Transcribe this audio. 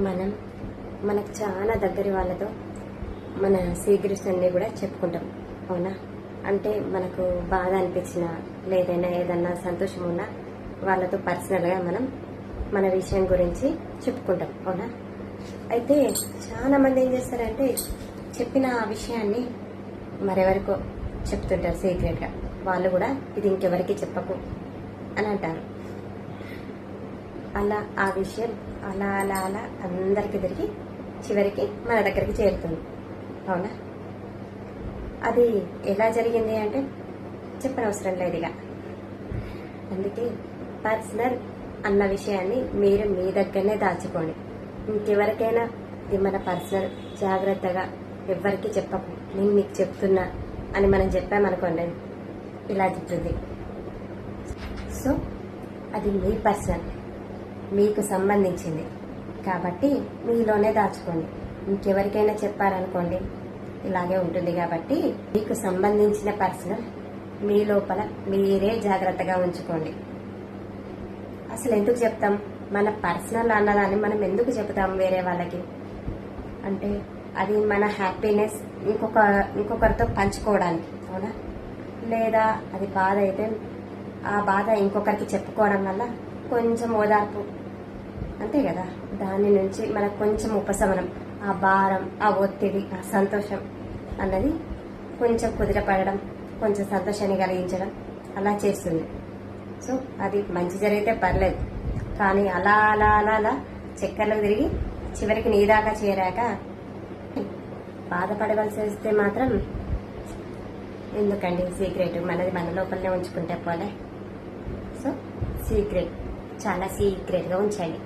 మనం మనకు చాలా దగ్గర వాళ్ళతో మన సీక్రెట్స్ అన్నీ కూడా చెప్పుకుంటాం, అవునా? అంటే మనకు బాధ అనిపించినా లేదైనా ఏదన్నా సంతోషం ఉన్నా వాళ్ళతో పర్సనల్గా మనం మన విషయం గురించి చెప్పుకుంటాం, అవునా? అయితే చాలా మంది ఏం చేస్తారంటే చెప్పిన ఆ విషయాన్ని మరెవరికో చెప్తుంటారు సీక్రెట్గా. వాళ్ళు కూడా ఇది ఇంకెవరికి చెప్పకు అని అంటారు. అలా ఆ విషయం అలా అలా అలా అందరికి తిరిగి చివరికి మన దగ్గరికి చేరుతుంది, అవునా? అది ఎలా జరిగింది అంటే చెప్పనవసరం లేదు ఇక. అందుకే పర్సనల్ అన్న విషయాన్ని మీరు మీ దగ్గరనే దాచుకోండి. ఇంకెవరికైనా ఇది మన పర్సనల్, జాగ్రత్తగా ఎవరికి చెప్పకు, నేను మీకు చెప్తున్నా అని మనం చెప్పామనుకోండి ఇలా చెప్తుంది. సో అది మీ పర్సనల్, మీకు సంబంధించింది కాబట్టి మీలోనే దాచుకోండి. ఇంకెవరికైనా చెప్పారనుకోండి ఇలాగే ఉంటుంది. కాబట్టి మీకు సంబంధించిన పర్సనల్ మీ లోపల మీరే జాగ్రత్తగా ఉంచుకోండి. అసలు ఎందుకు చెప్తాం? మన పర్సనల్ అన్నదాన్ని మనం ఎందుకు చెప్తాం వేరే వాళ్ళకి అంటే అది మన హ్యాపీనెస్ ఇంకొకరితో పంచుకోవడానికి, అవునా? లేదా అది బాధ అయితే ఆ బాధ ఇంకొకరికి చెప్పుకోవడం వల్ల కొంచెం ఓదార్పు, అంతే కదా? దాని నుంచి మనకు కొంచెం ఉపశమనం, ఆ భారం, ఆ ఒత్తిడి, ఆ సంతోషం అన్నది కొంచెం కుదిరపడడం, కొంచెం సంతోషాన్ని కలిగించడం అలా చేస్తుంది. సో అది మంచి జరిగితే పర్లేదు, కానీ అలా అలా అలా అలా చక్కర్లకు తిరిగి చివరికి నీ దాకా చేరాక బాధపడవలసి వస్తే మాత్రం ఎందుకండి? సీక్రెట్ మనది మన లోపలనే ఉంచుకుంటే పోలే. సో సీక్రెట్ చాలా సీక్రెట్గా ఉంచండి.